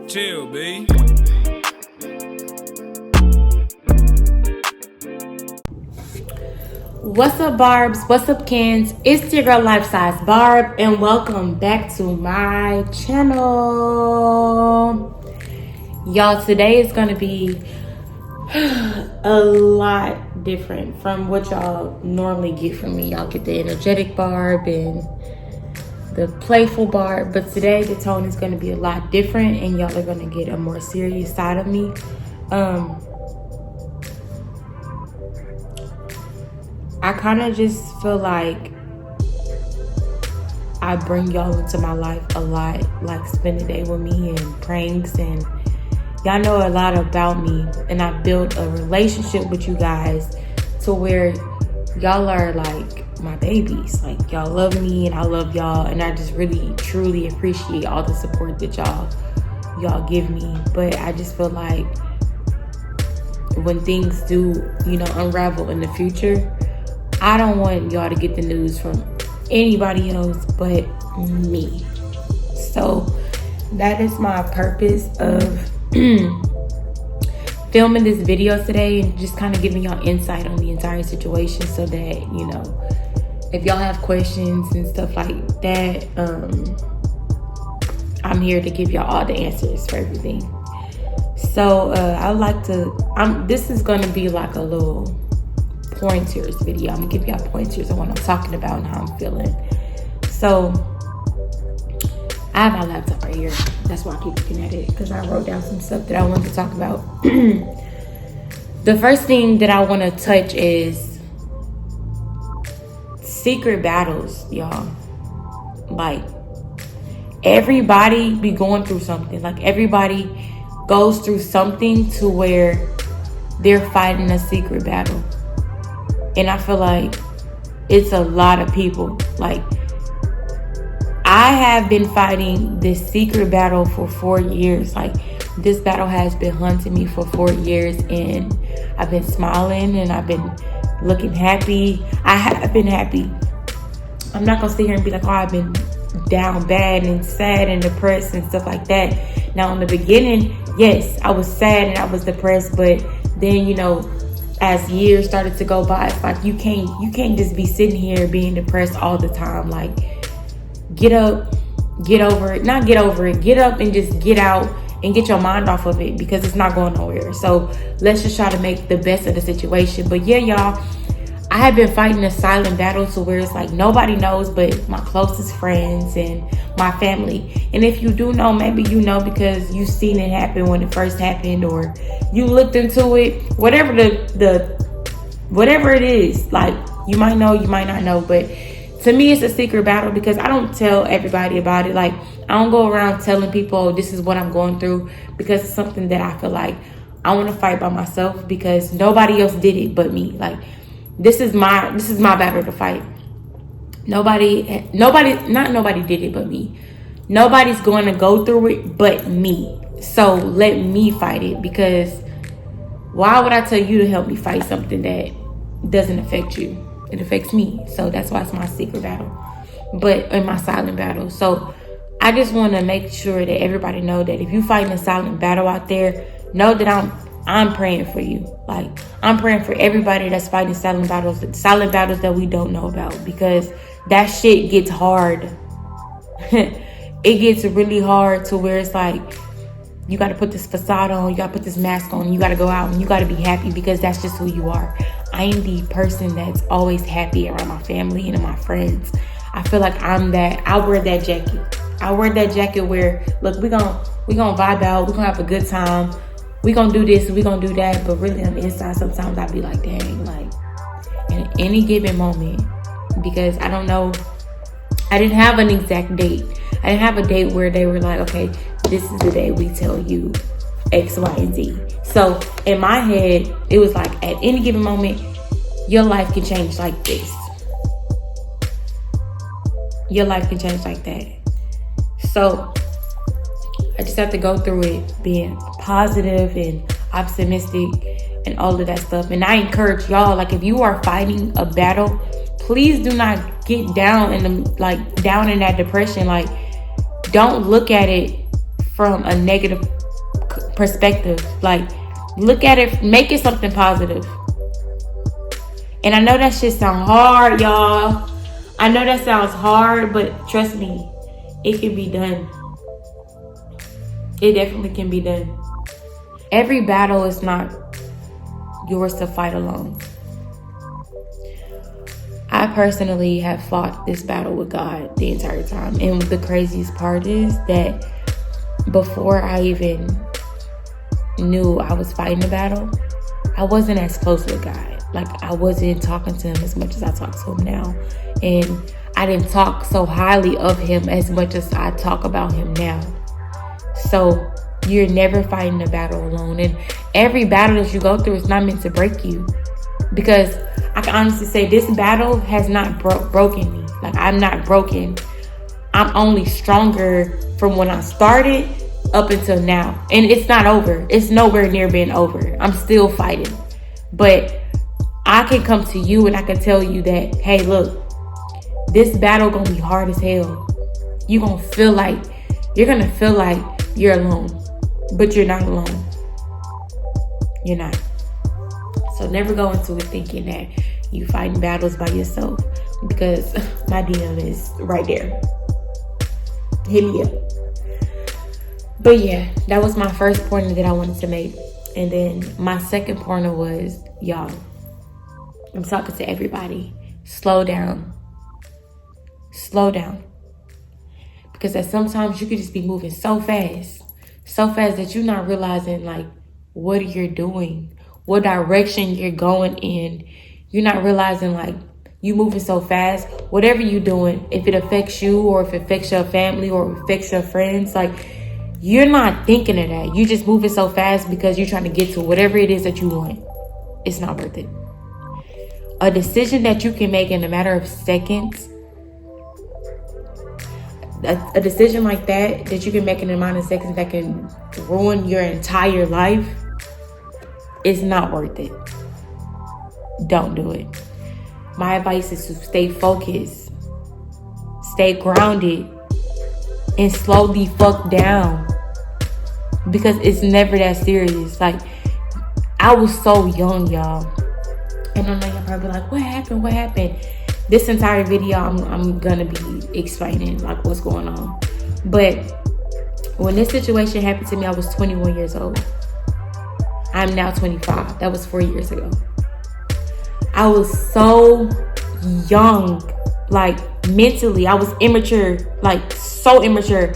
Chill, B. What's up, Barbs? What's up, Kens? It's your girl, Life Size Barb, and welcome back to my channel. Y'all, today is gonna be a lot different from what y'all normally get from me. Y'all get the energetic Barb and the playful Barb, but today the tone is gonna be a lot different, and y'all are gonna get a more serious side of me. I kind of just feel like I bring y'all into my life a lot, like spend a day with me and pranks, and y'all know a lot about me, and I built a relationship with you guys to where y'all are like my babies. Like, y'all love me and I love y'all, and I just really truly appreciate all the support that y'all give me. But I just feel like when things do, unravel in the future, I don't want y'all to get the news from anybody else but me. So that is my purpose of filming this video today, and just kind of giving y'all insight on the entire situation, so that, if y'all have questions and stuff like that, I'm here to give y'all all the answers for everything. So I would like to, this is going to be like a little pointers video. I'm gonna give y'all pointers on what I'm talking about and how I'm feeling. So I have my laptop right here. That's why I keep looking at it, because I wrote down some stuff that I wanted to talk about. The first thing that I want to touch is secret battles, y'all. Like, everybody be going through something. Like, everybody goes through something to where they're fighting a secret battle. And I feel like it's a lot of people. Like, I have been fighting this secret battle for 4 years. Like, this battle has been hunting me for 4 years, and I've been smiling and I've been looking happy. I have been happy. I'm not gonna sit here and be like, oh, I've been down bad and sad and depressed and stuff like that. Now, in the beginning, yes, I was sad and I was depressed, but then, as years started to go by, it's like you can't just be sitting here being depressed all the time. Like, get up, get over it. Not get over it, get up and just get out and get your mind off of it, because it's not going nowhere. So let's just try to make the best of the situation. But yeah, y'all, I have been fighting a silent battle to where it's like nobody knows but my closest friends and my family. And if you do know, maybe you know because you've seen it happen when it first happened, or you looked into it, whatever whatever it is. Like, you might know, you might not know, but to me it's a secret battle, because I don't tell everybody about it. Like, I don't go around telling people, oh, this is what I'm going through, because it's something that I feel like I want to fight by myself, because nobody else did it but me. Like, this is my battle to fight. Nobody did it but me. Nobody's going to go through it but me. So let me fight it, because why would I tell you to help me fight something that doesn't affect you? It affects me. So that's why it's my secret battle, but in my silent battle. So I just want to make sure that everybody know that if you fighting a silent battle out there, know that I'm praying for you. Like, I'm praying for everybody that's fighting silent battles that we don't know about, because that shit gets hard. It gets really hard to where it's like, you got to put this facade on, you got to put this mask on, you got to go out and you got to be happy, because that's just who you are. I am the person that's always happy around my family and my friends. I feel like I'm that. I wear that jacket. I wear that jacket where, look, we gonna vibe out, we're gonna have a good time, we gonna do this, we gonna do that. But really on the inside, sometimes I be like, dang, like, at any given moment, because I don't know, I didn't have an exact date. I didn't have a date where they were like, okay, this is the day we tell you X, Y, and Z. So in my head, it was like, at any given moment, your life can change like this. Your life can change like that. So I just have to go through it being positive and optimistic and all of that stuff. And I encourage y'all, like, if you are fighting a battle, please do not get down in that depression. Like, don't look at it from a negative perspective. Like, look at it, make it something positive. And I know that shit sound hard, y'all. I know that sounds hard, but trust me, it can be done. It definitely can be done. Every battle is not yours to fight alone. I personally have fought this battle with God the entire time. And the craziest part is that before I even knew I was fighting the battle, I wasn't as close with God. Like, I wasn't talking to him as much as I talk to him now. And I didn't talk so highly of him as much as I talk about him now. So you're never fighting a battle alone. And every battle that you go through is not meant to break you. Because I can honestly say this battle has not broken me. Like, I'm not broken. I'm only stronger from when I started up until now. And it's not over. It's nowhere near being over. I'm still fighting. But I can come to you and I can tell you that, hey, look, this battle gonna be hard as hell. You're gonna feel like you're alone, but you're not alone. You're not. So never go into it thinking that you fighting battles by yourself, because my DM is right there. Hit me up. But yeah, that was my first pointer that I wanted to make. And then my second pointer was, y'all, I'm talking to everybody. Slow down. Slow down. Because that sometimes you could just be moving so fast that you're not realizing like what you're doing, what direction you're going in. You're not realizing like you moving so fast. Whatever you're doing, if it affects you or if it affects your family or affects your friends, like you're not thinking of that. You're just moving so fast because you're trying to get to whatever it is that you want. It's not worth it. A decision that you can make in a matter of seconds, a decision like that you can make in a matter of seconds that can ruin your entire life, is not worth it. Don't do it. My advice is to stay focused, stay grounded, and slow the fuck down. Because it's never that serious. Like, I was so young, y'all. And I know y'all probably like, what happened? What happened? This entire video, I'm gonna be explaining like what's going on. But when this situation happened to me, I was 21 years old. I'm now 25. That was 4 years ago. I was so young, like mentally. I was immature, like so immature.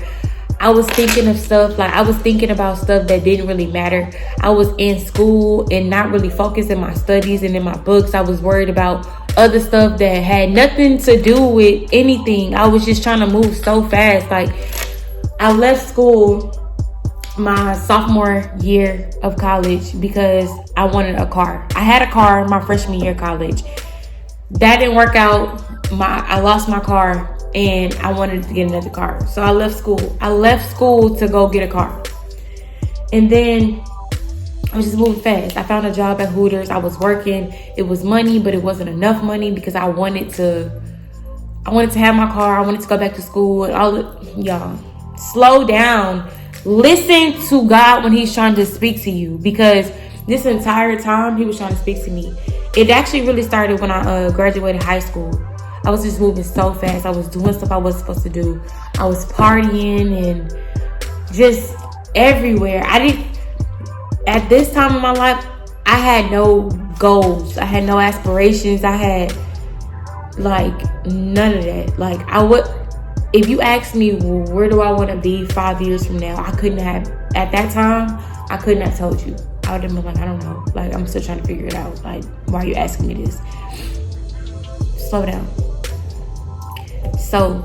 I was thinking of stuff, like I was thinking about stuff that didn't really matter. I was in school and not really focused in my studies and in my books. I was worried about other stuff that had nothing to do with anything. I was just trying to move so fast. Like, I left school my sophomore year of college because I wanted a car. I had a car my freshman year of college. That didn't work out. I lost my car and I wanted to get another car. So I left school. I left school to go get a car. And then I was just moving fast. I found a job at Hooters. I was working. It was money, but it wasn't enough money because I wanted to have my car. I wanted to go back to school. Y'all, slow down. Listen to God when he's trying to speak to you, because this entire time he was trying to speak to me. It actually really started when I graduated high school. I was just moving so fast. I was doing stuff I wasn't supposed to do. I was partying and just everywhere. At this time in my life, I had no goals. I had no aspirations. I had like none of that. Like, if you ask me, well, where do I want to be 5 years from now? At that time, I couldn't have told you. I would have been like, I don't know. Like, I'm still trying to figure it out. Like, why are you asking me this? Slow down. So,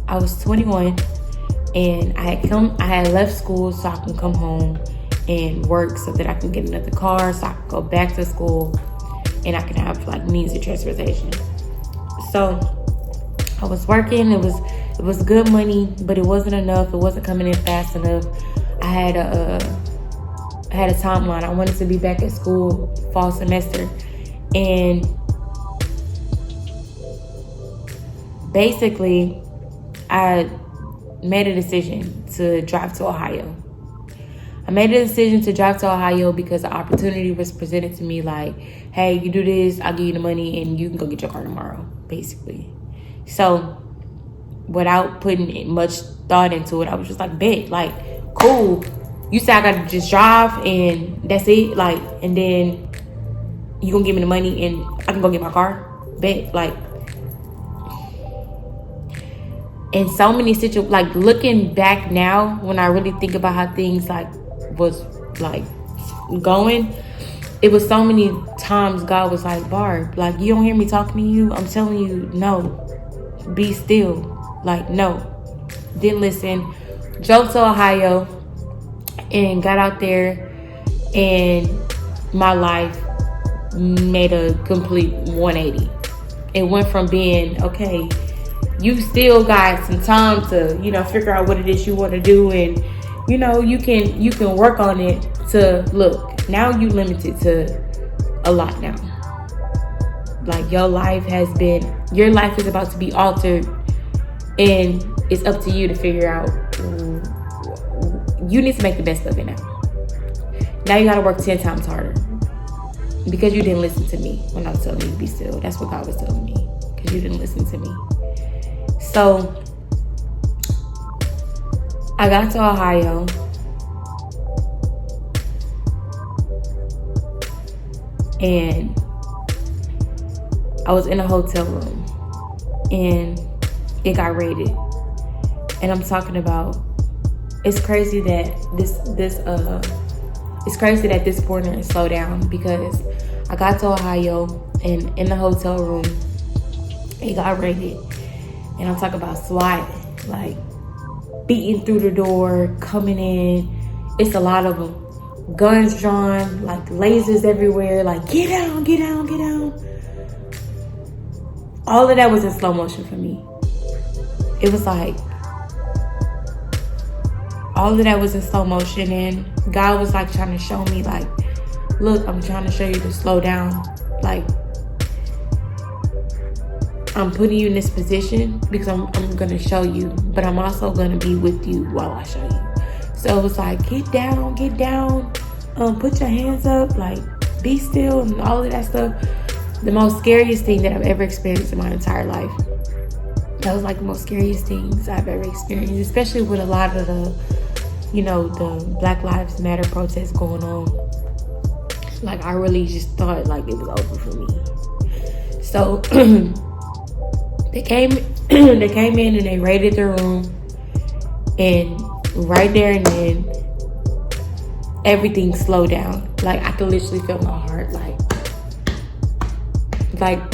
I was 21 and I had left school so I can come home and work so that I can get another car, so I can go back to school and I can have like means of transportation. So I was working. It was good money, but it wasn't enough. It wasn't coming in fast enough. I had a timeline. I wanted to be back at school fall semester, and basically I made a decision to drive to Ohio. I made a decision to drive to Ohio because the opportunity was presented to me like, hey, you do this, I'll give you the money and you can go get your car tomorrow, basically. So without putting much thought into it, I was just like, bet, like, cool. You say I gotta just drive and that's it, like, and then you gonna give me the money and I can go get my car? Bet, like. In so many situations, like looking back now, when I really think about how things like was like going, it was so many times God was like, Barb, like, you don't hear me talking to you? I'm telling you, no, be still. Like, no, didn't listen. Drove to Ohio and got out there, and my life made a complete 180. It went from being, okay, you still got some time to, you know, figure out what it is you want to do, and you know, you can work on it, to look, now you limited to a lot now. Like, your life is about to be altered, and it's up to you to figure out. You need to make the best of it now. Now you got to work 10 times harder because you didn't listen to me when I was telling you to be still. That's what God was telling me, because you didn't listen to me. So I got to Ohio, and I was in a hotel room, and it got raided. And I'm talking about, it's crazy that this point slowed down, because I got to Ohio, and in the hotel room, it got raided. And I'm talking about SWAT, like beating through the door, coming in. It's a lot of them. Guns drawn, like lasers everywhere, like get down, get down, get down. All of that was in slow motion for me. It was like, all of that was in slow motion, and God was like trying to show me, like, look, I'm trying to show you to slow down. Like, I'm putting you in this position because I'm going to show you, but I'm also going to be with you while I show you. So it was like, get down, put your hands up, like, be still, and all of that stuff. The most scariest thing that I've ever experienced in my entire life. That was like the most scariest things I've ever experienced, especially with a lot of the, you know, the Black Lives Matter protests going on. Like, I really just thought like it was over for me. So they came in and they raided the room, and right there and then everything slowed down. Like, I could literally feel my heart like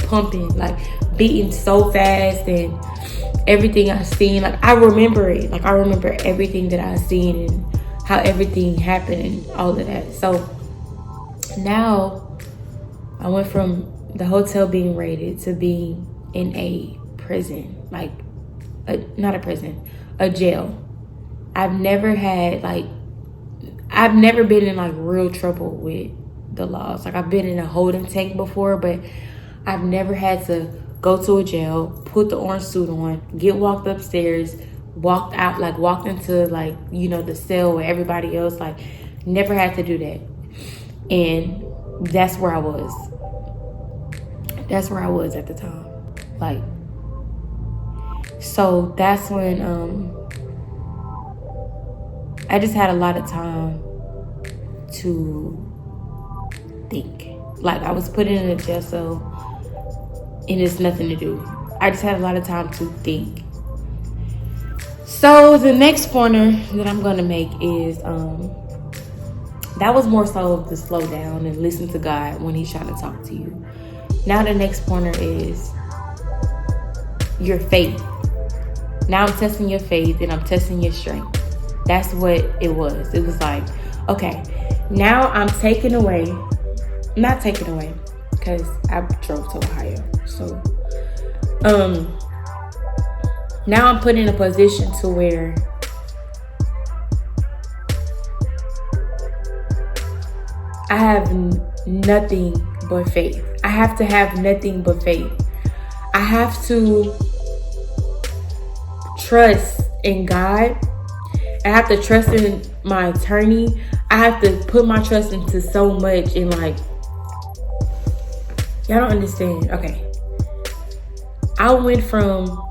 pumping, like beating so fast, and everything I seen, like I remember it. Like, I remember everything that I seen and how everything happened and all of that. So now I went from the hotel being raided to being in a prison, like not a prison, a jail. I've never been in like real trouble with the laws. Like, I've been in a holding tank before, but I've never had to go to a jail, put the orange suit on, get walked upstairs, walked out, like walked into like, you know, the cell where everybody else, like, never had to do that. And that's where I was. That's where I was at the time. Like, so that's when I just had a lot of time to think. Like, I was put in a jail cell and it's nothing to do. I just had a lot of time to think. So the next pointer that I'm gonna make is that was more so to slow down and listen to God when he's trying to talk to you. Now the next pointer is your faith. Now I'm testing your faith and I'm testing your strength. That's what it was. It was like, okay, now I'm not taking away, because I drove to Ohio. So now I'm put in a position to where I have nothing but faith. I have to have nothing but faith. I have to trust in God. I have to trust in my attorney. I have to put my trust into so much, and like, y'all don't understand. Okay. I went from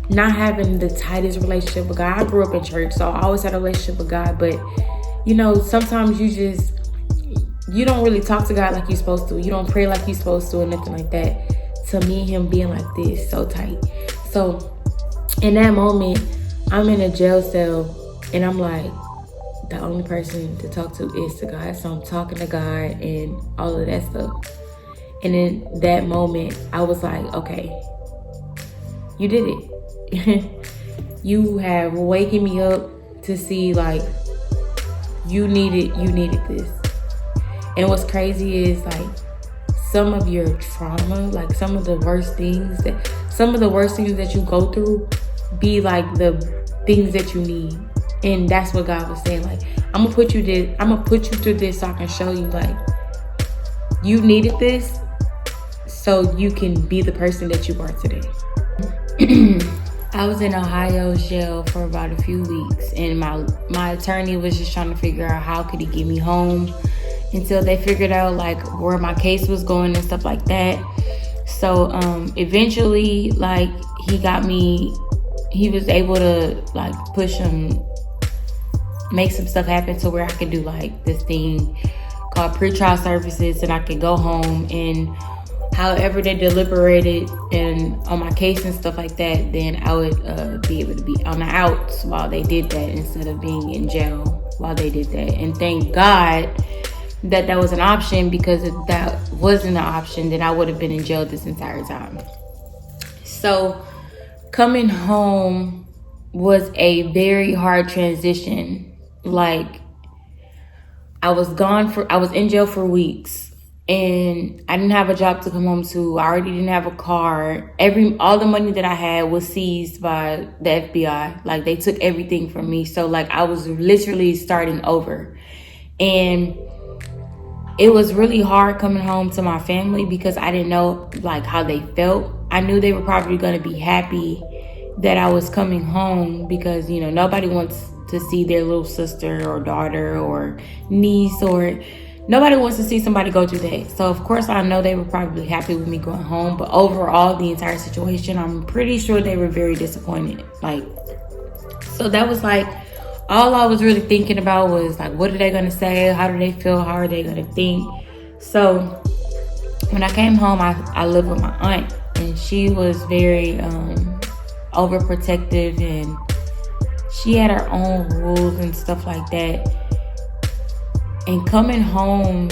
not having the tightest relationship with God. I grew up in church, so I always had a relationship with God, but you know, sometimes you don't really talk to God like you're supposed to. You don't pray like you're supposed to or nothing like that. To me and him being like this, so tight. So in that moment, I'm in a jail cell and I'm like, the only person to talk to is to God. So I'm talking to God and all of that stuff. And in that moment, I was like, okay, you did it. You have waken me up to see like you needed this. And what's crazy is like some of your trauma, like some of the worst things that you go through be like the things that you need. And that's what God was saying. Like, I'm gonna put you through this so I can show you like you needed this so you can be the person that you are today. I was in Ohio jail for about a few weeks, and my attorney was just trying to figure out how could he get me home until they figured out like where my case was going and stuff like that. So eventually, like, he was able to like make some stuff happen to where I could do like this thing called pretrial services, and I could go home, and however they deliberated and on my case and stuff like that, then I would be able to be on the outs while they did that instead of being in jail while they did that. And thank God that was an option, because if that wasn't an option, then I would have been in jail this entire time. So coming home was a very hard transition. Like, I was in jail for weeks, and I didn't have a job to come home to. I already didn't have a car. All the money that I had was seized by the FBI. Like, they took everything from me. So like, I was literally starting over. And it was really hard coming home to my family because I didn't know like how they felt. I knew they were probably going to be happy that I was coming home, because, you know, nobody wants to see their little sister or daughter or niece, or nobody wants to see somebody go through that. So of course I know they were probably happy with me going home, but overall the entire situation, I'm pretty sure they were very disappointed. Like, so that was like, all I was really thinking about was like, what are they gonna say? How do they feel? How are they gonna think? So when I came home, I lived with my aunt, and she was very overprotective, and she had her own rules and stuff like that. And coming home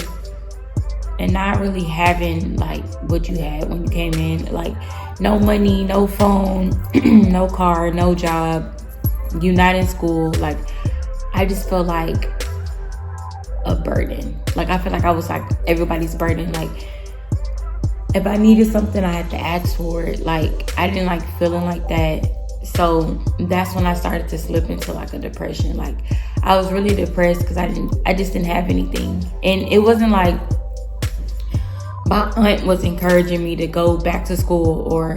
and not really having like what you had when you came in, like no money, no phone, no car, no job, you not in school, like I just felt like a burden. Like, I feel like I was like everybody's burden. Like, if I needed something, I had to ask for it. Like, I didn't like feeling like that. So that's when I started to slip into like a depression. Like, I was really depressed because I just didn't have anything. And it wasn't like my aunt was encouraging me to go back to school, or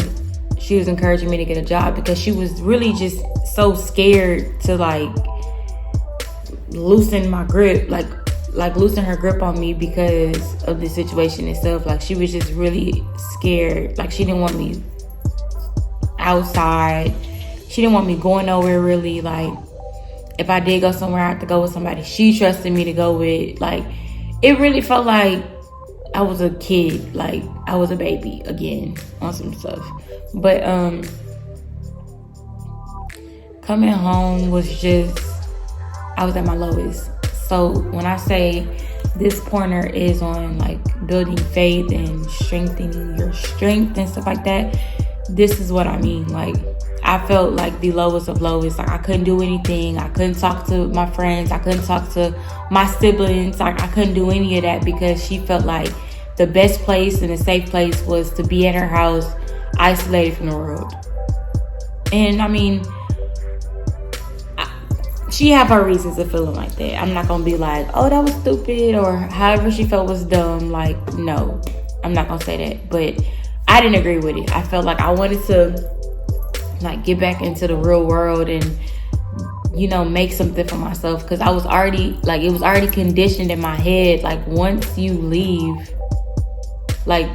she was encouraging me to get a job, because she was really just so scared to like loosen my grip, like loosen her grip on me because of the situation itself. Like, she was just really scared. Like, she didn't want me outside. She didn't want me going nowhere really. Like, if I did go somewhere, I had to go with somebody she trusted me to go with. Like, it really felt like I was a kid. Like, I was a baby again on some stuff. But coming home was just, I was at my lowest. So when I say this pointer is on like building faith and strengthening your strength and stuff like that, this is what I mean. Like, I felt like the lowest of lowest. Like, I couldn't do anything. I couldn't talk to my friends. I couldn't talk to my siblings. Like, I couldn't do any of that, because she felt like the best place and a safe place was to be at her house, isolated from the world. And I mean, she had her reasons of feeling like that. I'm not gonna be like, oh, that was stupid, or however she felt was dumb. Like, no, I'm not gonna say that. But I didn't agree with it. I felt like I wanted to like get back into the real world and make something for myself, because I was already like, it was already conditioned in my head, like once you leave like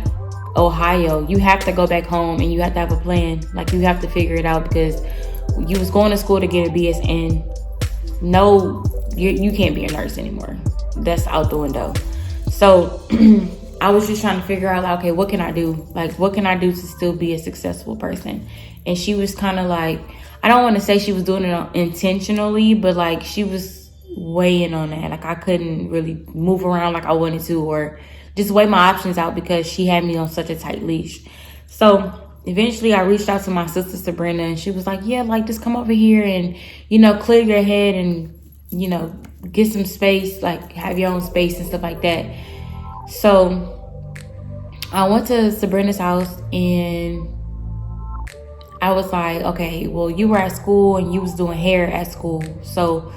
Ohio, you have to go back home and you have to have a plan. Like you have to figure it out, because you was going to school to get a BSN. No, you can't be a nurse anymore. That's out the window. So I was just trying to figure out, like, okay, what can I do? Like, what can I do to still be a successful person? And she was kind of like, I don't want to say she was doing it intentionally, but like she was weighing on that. Like I couldn't really move around like I wanted to, or just weigh my options out, because she had me on such a tight leash. So eventually I reached out to my sister Sabrina, and she was like, yeah, like just come over here and, clear your head and, get some space, like have your own space and stuff like that. So I went to Sabrina's house, and I was like, okay, well, you were at school and you was doing hair at school, so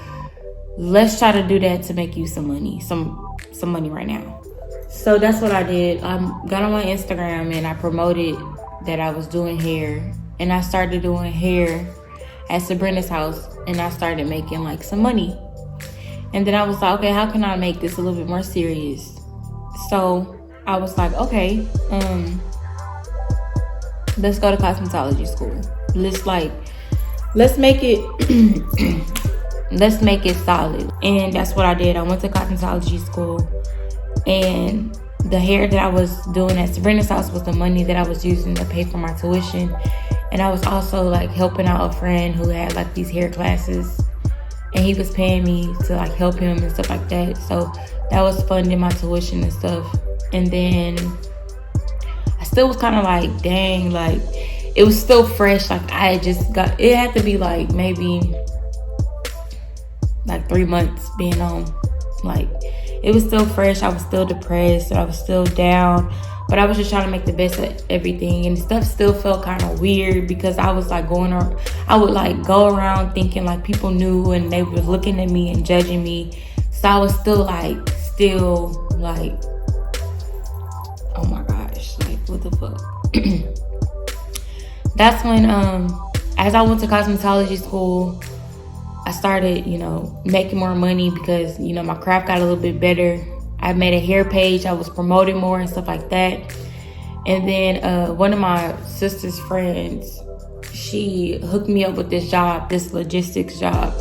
let's try to do that to make you some money, some money right now. So that's what I did. I got on my Instagram and I promoted that I was doing hair, and I started doing hair at Sabrina's house, and I started making like some money. And then I was like, okay, how can I make this a little bit more serious? So I was like, okay, let's go to cosmetology school. Let's make it let's make it solid. And that's what I did. I went to cosmetology school, and the hair that I was doing at Sabrina's house was the money that I was using to pay for my tuition. And I was also like helping out a friend who had like these hair classes, and he was paying me to like help him and stuff like that. So that was funding my tuition and stuff. And then I still was kind of like, dang, like it was still fresh. Like I had just got, it had to be like maybe like 3 months being home. Like it was still fresh. I was still depressed. I was still down, but I was just trying to make the best of everything. And stuff still felt kind of weird, because I was like I would like go around thinking like people knew, and they were looking at me and judging me. So I was still like, oh my gosh, like what the fuck? That's when, as I went to cosmetology school, I started, making more money, because, my craft got a little bit better. I made a hair page. I was promoting more and stuff like that. And then one of my sister's friends, she hooked me up with this job, this logistics job.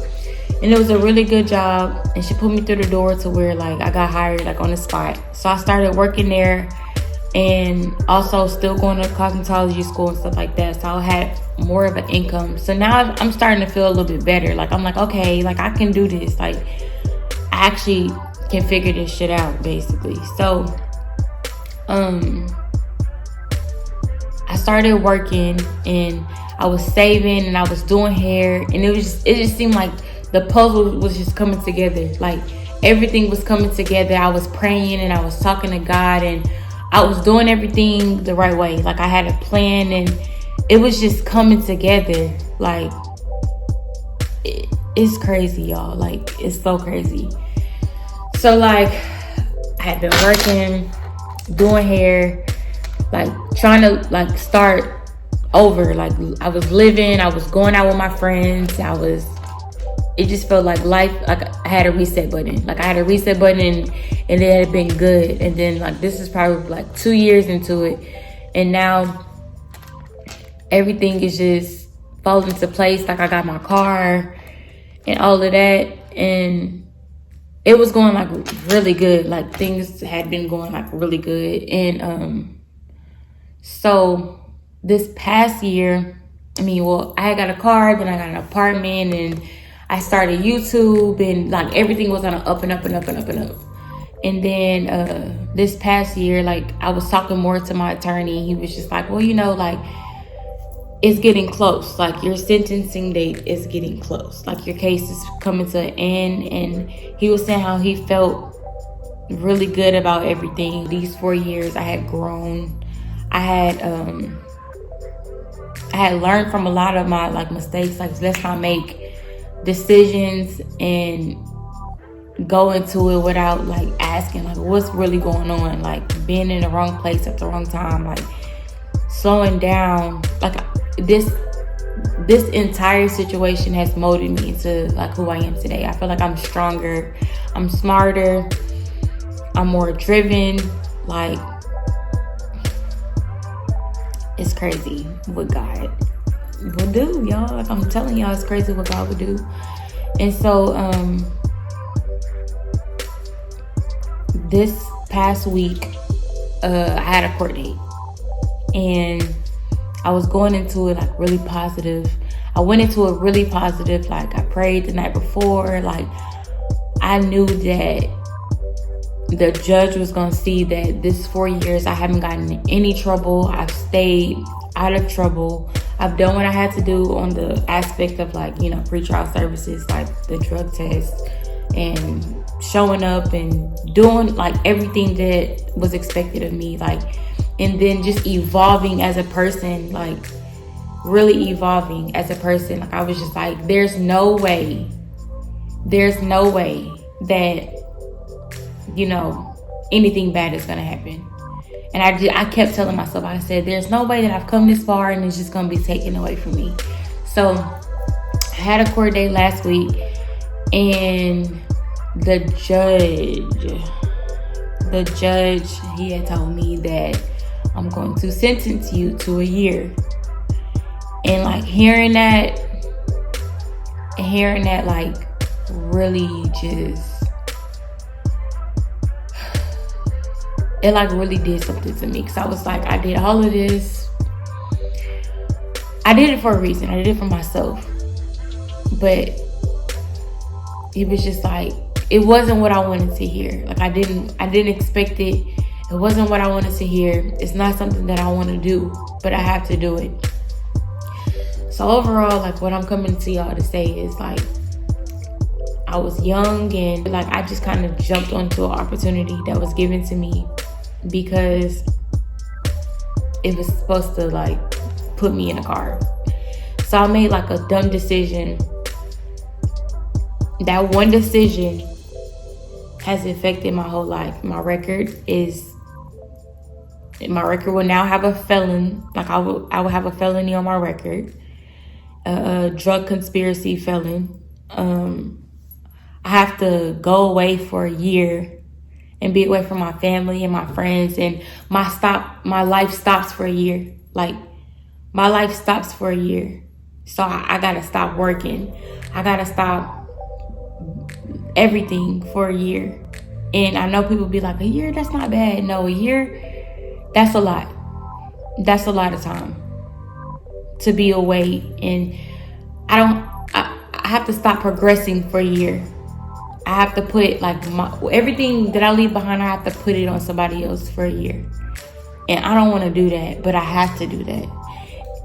And it was a really good job. And she put me through the door to where like I got hired like on the spot. So I started working there, and also still going to cosmetology school and stuff like that. So I had more of an income. So now I'm starting to feel a little bit better. Like I'm like, okay, like I can do this. Like I actually can figure this shit out, basically. So I started working, and I was saving, and I was doing hair, and it just seemed like the puzzle was just coming together. Like everything was coming together. I was praying, and I was talking to God, and I was doing everything the right way. Like I had a plan, and it was just coming together. Like it's crazy, y'all. Like it's so crazy. So like I had been working, doing hair, like trying to like start over. Like I was living, I was going out with my friends. It just felt like life, like I had a reset button. Like I had a reset button, and it had been good. And then like this is probably like 2 years into it, and now everything is just falling into place. Like I got my car and all of that, and it was going like really good. Like things had been going like really good. And so this past year, I had got a car, then I got an apartment, and I started YouTube, and like everything was on an up and up and up and up and up. And then this past year, like I was talking more to my attorney. He was just like, well, like it's getting close. Like your sentencing date is getting close. Like your case is coming to an end. And he was saying how he felt really good about everything. These 4 years I had grown. I had learned from a lot of my like mistakes. Like let's not make decisions and go into it without like asking like what's really going on, like being in the wrong place at the wrong time, like slowing down. Like this entire situation has molded me into like who I am today. I feel like I'm stronger, I'm smarter, I'm more driven. Like, it's crazy what God will do, y'all. Like, I'm telling y'all, it's crazy what God will do. And so this past week I had a court date, and I was going into it like really positive. I went into it really positive. Like, I prayed the night before. Like, I knew that the judge was going to see that this 4 years I haven't gotten in any trouble. I've stayed out of trouble. I've done what I had to do on the aspect of, like, you know, pretrial services, like the drug test and showing up and doing like everything that was expected of me. Like, and then just evolving as a person, like really evolving as a person. Like, I was just like, there's no way that, you know, anything bad is gonna happen. And I kept telling myself, I said, there's no way that I've come this far and it's just gonna be taken away from me. So I had a court date last week, and the judge, he had told me that I'm going to sentence you to a year. And like hearing that like really just, it like really did something to me. Because I was like, I did all of this. I did it for a reason. I did it for myself. But it was just like, it wasn't what I wanted to hear. Like, I didn't expect it. It wasn't what I wanted to hear. It's not something that I want to do, but I have to do it. So overall, like, what I'm coming to y'all to say is, like, I was young, and like I just kind of jumped onto an opportunity that was given to me because it was supposed to like put me in a car. So I made like a dumb decision. That one decision has affected my whole life. My record will now have a felon. Like, I will have a felony on my record, a drug conspiracy felon. I have to go away for a year and be away from my family and my friends, and my life stops for a year. Like, my life stops for a year. So I gotta stop working. I gotta stop everything for a year. And I know people be like, a year, that's not bad. No, a year, that's a lot. That's a lot of time to be away. And I have to stop progressing for a year. I have to put like everything that I leave behind, I have to put it on somebody else for a year. And I don't want to do that, but I have to do that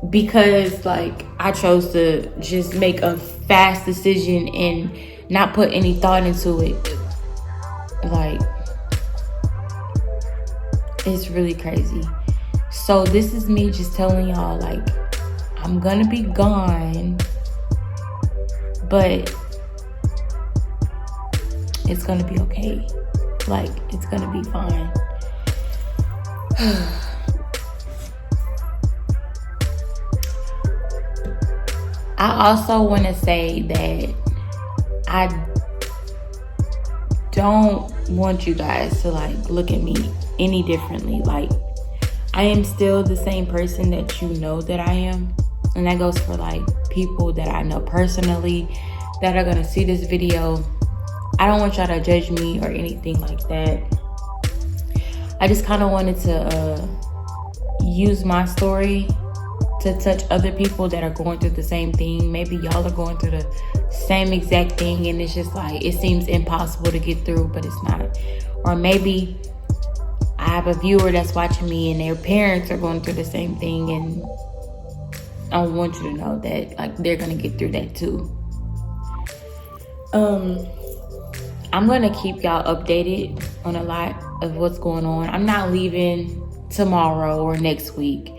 because like I chose to just make a fast decision and not put any thought into it. Like, it's really crazy. So this is me just telling y'all, like, I'm gonna be gone, but it's gonna be okay. Like, it's gonna be fine. I also want to say that I don't want you guys to like look at me any differently. Like, I am still the same person that you know that I am. And that goes for like people that I know personally that are gonna see this video. I don't want y'all to judge me or anything like that. I just kind of wanted to use my story to touch other people that are going through the same thing. Maybe y'all are going through the same exact thing and it's just like, it seems impossible to get through, but it's not. Or maybe I have a viewer that's watching me and their parents are going through the same thing, and I want you to know that like they're gonna get through that too. I'm gonna keep y'all updated on a lot of what's going on. I'm not leaving tomorrow or next week.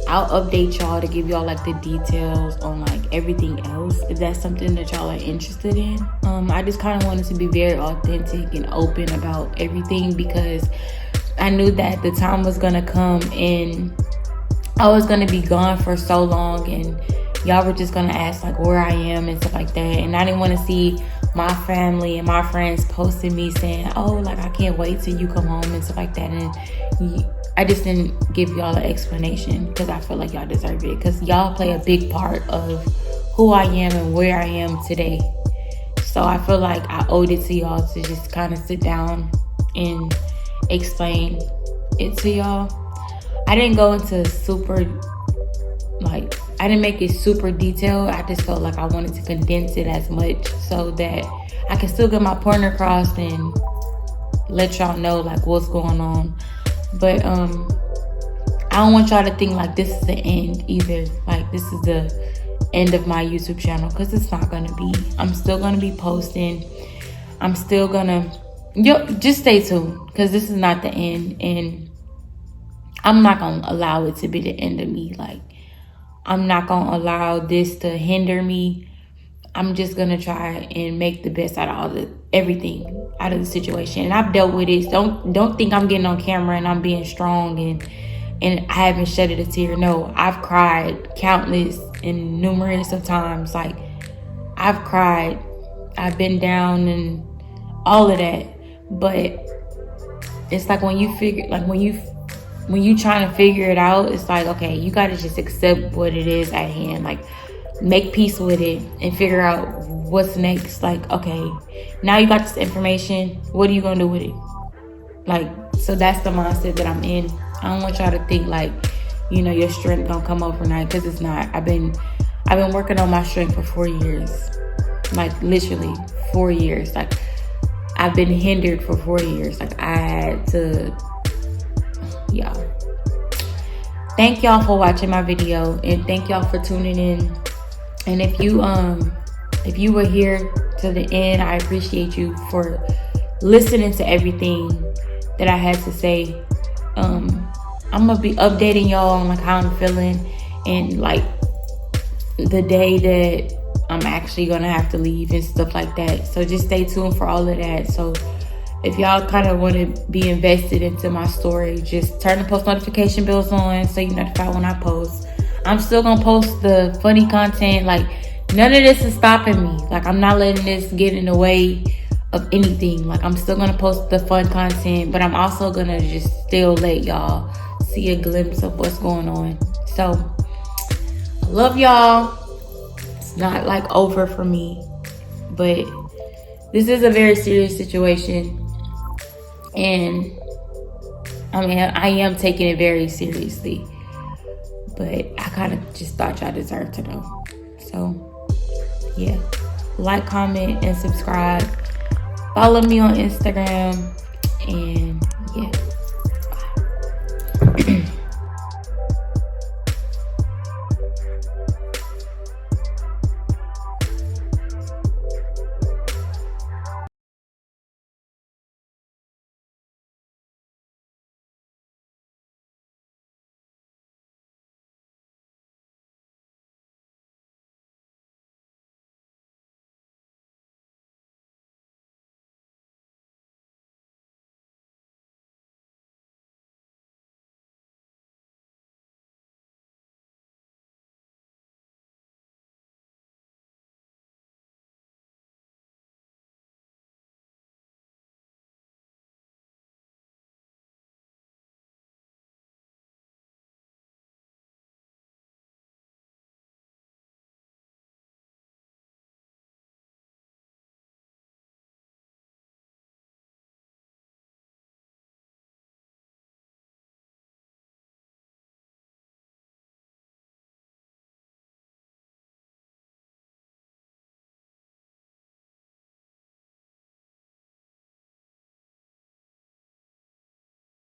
I'll update y'all to give y'all like the details on like everything else if that's something that y'all are interested in. I just kind of wanted to be very authentic and open about everything because I knew that the time was gonna come and I was gonna be gone for so long, and y'all were just gonna ask like where I am and stuff like that, and I didn't want to see my family and my friends posting me saying, oh, like I can't wait till you come home and stuff like that. And I just didn't give y'all an explanation because I feel like y'all deserve it, because y'all play a big part of who I am and where I am today. So I feel like I owed it to y'all to just kind of sit down and explain it to y'all. I didn't go into super, like, I didn't make it super detailed. I just felt like I wanted to condense it as much so that I can still get my point across and let y'all know like what's going on. But I don't want y'all to think like this is the end either. Like this is the end of my YouTube channel, because it's not gonna be. I'm still gonna be posting. I'm still gonna, just stay tuned, because this is not the end, and I'm not gonna allow it to be the end of me. Like, I'm not gonna allow this to hinder me. I'm just gonna try and make the best out of everything out of the situation. And I've dealt with it. Don't think I'm getting on camera and I'm being strong and I haven't shedded a tear. No, I've cried countless and numerous of times. Like, I've cried, I've been down and all of that. But it's like when you figure, like when you trying to figure it out, it's like, okay, you gotta just accept what it is at hand. Like, make peace with it and figure out what's next. Like, okay, now you got this information, what are you gonna do with it? Like, so that's the mindset that I'm in. I don't want y'all to think like, you know, your strength gonna come overnight, because it's not. I've been working on my strength for 4 years. Like, literally 4 years. Like, I've been hindered for 4 years. Like, I had to, yeah. Thank y'all for watching my video, and thank y'all for tuning in. And if you were here to the end, I appreciate you for listening to everything that I had to say. I'm gonna be updating y'all on like how I'm feeling and like the day that I'm actually gonna have to leave and stuff like that. So just stay tuned for all of that. So if y'all kind of want to be invested into my story, just turn the post notification bells on so you're notified when I post. I'm still gonna post the funny content. Like, none of this is stopping me. Like, I'm not letting this get in the way of anything. Like, I'm still gonna post the fun content, but I'm also gonna just still let y'all see a glimpse of what's going on. So, I love y'all. It's not like over for me, but this is a very serious situation. And I mean, I am taking it very seriously, but I kind of just thought y'all deserved to know. So yeah, like, comment, and subscribe. Follow me on Instagram, and yeah.